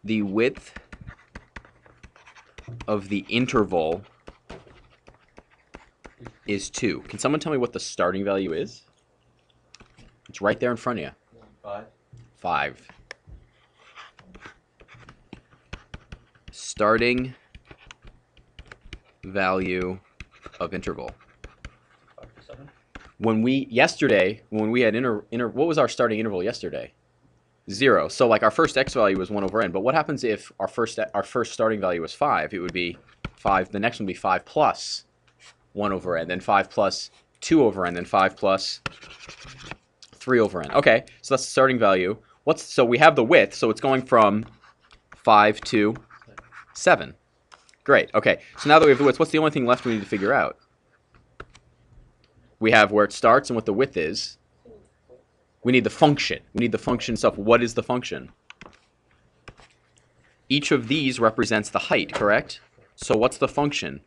the width of the interval is 2. Can someone tell me what the starting value is? It's right there in front of you. 5. 5. Starting value of interval. 5 to 7. When we had what was our starting interval yesterday? 0. So like our first x value was 1 over n. But what happens if our first starting value was 5? It would be 5. The next one would be 5 plus 1 over n, then 5 plus 2 over n, then 5 plus 3 over n. Okay, so that's the starting value. So we have the width, so it's going from 5 to 7. Great. Okay, so now that we have the width, what's the only thing left we need to figure out? We have where it starts and what the width is. We need the function. We need the function itself. What is the function? Each of these represents the height, correct? So what's the function?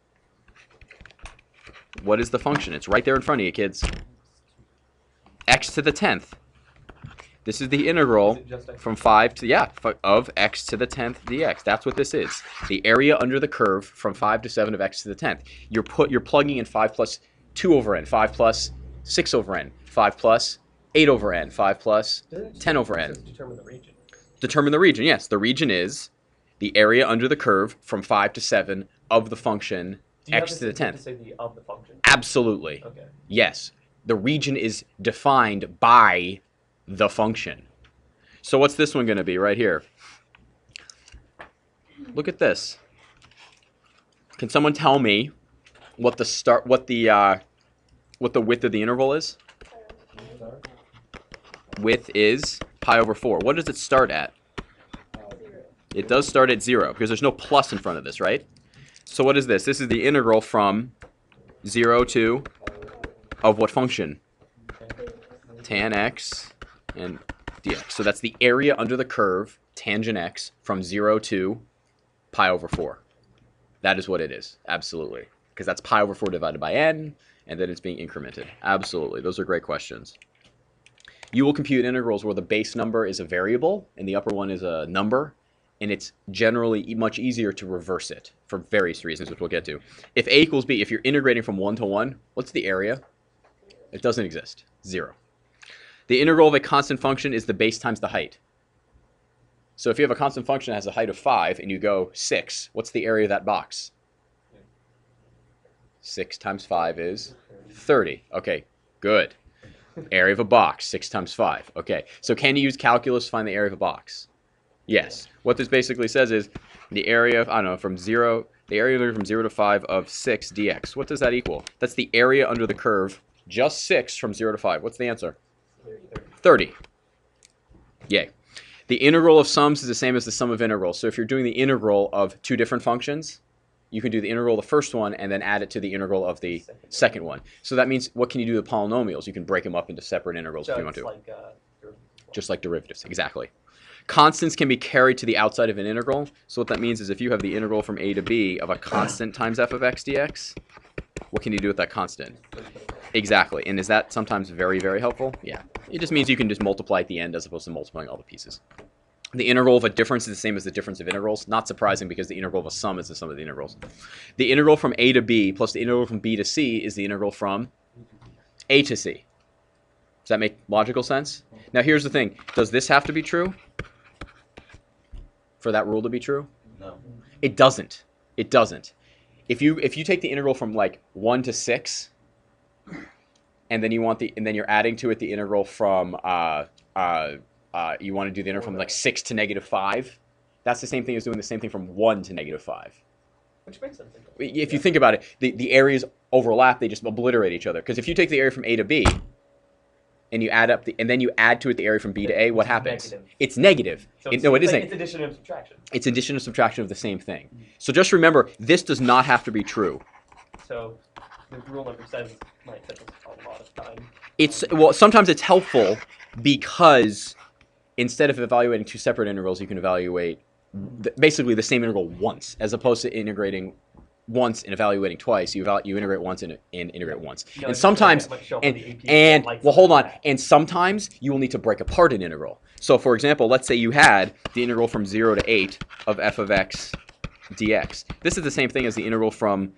What is the function? It's right there in front of you, kids. X to the 10th. This is the integral from 5 to, of x to the 10th dx. That's what this is. The area under the curve from 5 to 7 of x to the 10th. You're plugging in 5 plus 2 over n, 5 plus 6 over n, 5 plus 8 over n, 5 plus 10 over n. Determine the region. Determine the region, yes. The region is the area under the curve from 5 to 7 of the function x to the 10th. Say the of the function? Absolutely. Okay. Yes. The region is defined by the function. So what's this one going to be right here? Look at this. Can someone tell me what the width of the interval is? Width is pi over 4. What does it start at? 0. It does start at 0 because there's no plus in front of this, right? So what is this? This is the integral from 0 to of what function? Tan x and dx. So that's the area under the curve, tangent x, from 0 to pi over 4. That is what it is. Absolutely. Because that's pi over 4 divided by n, and then it's being incremented. Absolutely. Those are great questions. You will compute integrals where the base number is a variable and the upper one is a number, and it's generally much easier to reverse it for various reasons, which we'll get to. If a equals b, if you're integrating from 1 to 1, what's the area? It doesn't exist. 0. The integral of a constant function is the base times the height. So if you have a constant function that has a height of 5 and you go 6, what's the area of that box? 6 times 5 is 30. Okay, good. Area of a box, 6 times 5. Okay, so can you use calculus to find the area of a box? Yes. What this basically says is the area of, from 0 to 5 of 6 dx. What does that equal? That's the area under the curve, just 6 from 0 to 5. What's the answer? 30. Yay. The integral of sums is the same as the sum of integrals. So if you're doing the integral of two different functions, you can do the integral of the first one and then add it to the integral of the second one. So that means, what can you do with polynomials? You can break them up into separate integrals if you want to. Just like derivatives, exactly. Constants can be carried to the outside of an integral. So what that means is if you have the integral from a to b of a constant times f of x dx, what can you do with that constant? Exactly. And is that sometimes very, very helpful? Yeah. It just means you can just multiply at the end as opposed to multiplying all the pieces. The integral of a difference is the same as the difference of integrals. Not surprising because the integral of a sum is the sum of the integrals. The integral from a to b plus the integral from b to c is the integral from a to c. Does that make logical sense? Now here's the thing. Does this have to be true for that rule to be true? No. It doesn't. It doesn't. If you take the integral from like 1 to 6, and then you're adding to it the integral from you want to do the integral from like 6 to negative 5. That's the same thing as doing the same thing from 1 to negative 5. Which makes sense. If you think about it, the areas overlap, they just obliterate each other. Because if you take the area from a to b, and you add up and then you add to it the area from b to a, what happens? Negative. It's negative. So No, it isn't. It's addition and subtraction. It's addition and subtraction of the same thing. So just remember, this does not have to be true. So the rule number 7 might take us a lot of time. Sometimes it's helpful because instead of evaluating two separate integrals, you can evaluate basically the same integral once, as opposed to integrating once and evaluating twice. You integrate once and integrate once. And sometimes, well, hold on. And sometimes you will need to break apart an integral. So for example, let's say you had the integral from 0 to 8 of f of x dx. This is the same thing as the integral from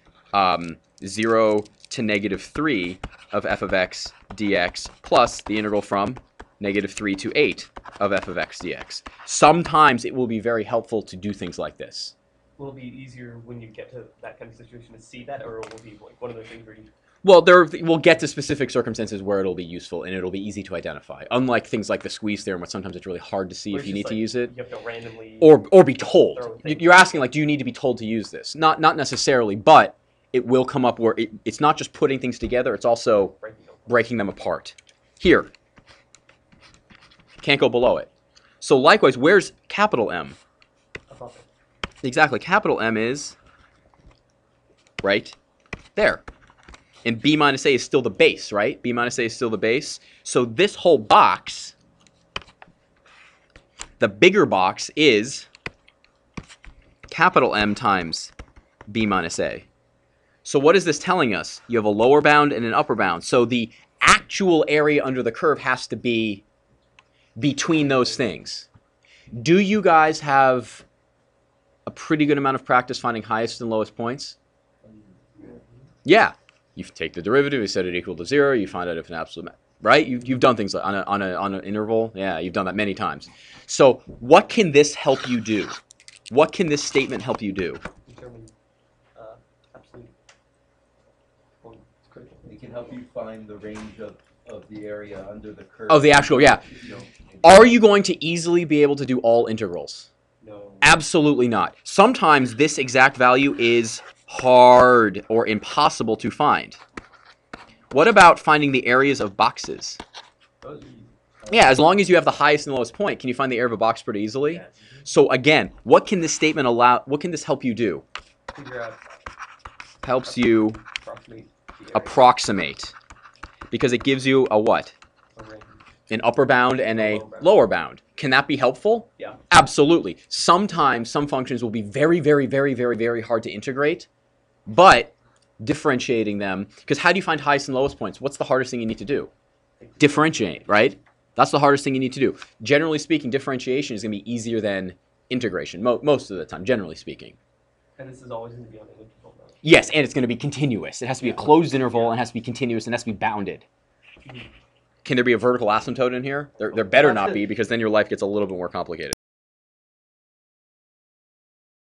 0 to negative 3 of f of x dx plus the integral from negative 3 to 8 of f of x dx. Sometimes it will be very helpful to do things like this. Will it be easier when you get to that kind of situation to see that, or will it be like one of those things where you... Well, we'll get to specific circumstances where it'll be useful and it'll be easy to identify. Unlike things like the squeeze theorem, where sometimes it's really hard to see Where if it's you need just to like, use it. You have to randomly... Or be told. throw a thing. You're asking, like, do you need to be told to use this? Not necessarily, but it will come up where it's not just putting things together, it's also breaking them apart. Here. Can't go below it. So likewise, where's capital M? Above it. Exactly. Capital M is right there. And b minus a is still the base, right? B minus a is still the base. So this whole box, the bigger box, is capital M times b minus a. So what is this telling us? You have a lower bound and an upper bound. So the actual area under the curve has to be between those things. Do you guys have a pretty good amount of practice finding highest and lowest points? Yeah. You take the derivative, you set it equal to 0, you find out if an absolute, right? You've done things like on an interval. Yeah, you've done that many times. So what can this help you do? What can this statement help you do? Determine absolute point. It's critical. It can help you find the range of the area under the curve. Oh, the actual, yeah. You know, Are you going to easily be able to do all integrals? No. Absolutely not. Sometimes this exact value is hard or impossible to find. What about finding the areas of boxes? Those are easy. Yeah, as long as you have the highest and lowest point, can you find the area of a box pretty easily? Yes. So again, what can this statement allow? What can this help you do? Figure out, Helps you approximate the area. approximate, because it gives you a what? A range. An upper bound and a Lower bound. lower bound. Can that be helpful? Yeah. Absolutely. Sometimes some functions will be very, very, very, very, very hard to integrate, but differentiating them, because how do you find highest and lowest points? What's the hardest thing you need to do? Differentiate, right? That's the hardest thing you need to do. Generally speaking, differentiation is going to be easier than integration, most of the time, generally speaking. And this is always going to be on an interval, though. Yes, and it's going to be continuous. It has to be a closed interval, and it has to be continuous, and it has to be bounded. Can there be a vertical asymptote in here? There better not be, because then your life gets a little bit more complicated.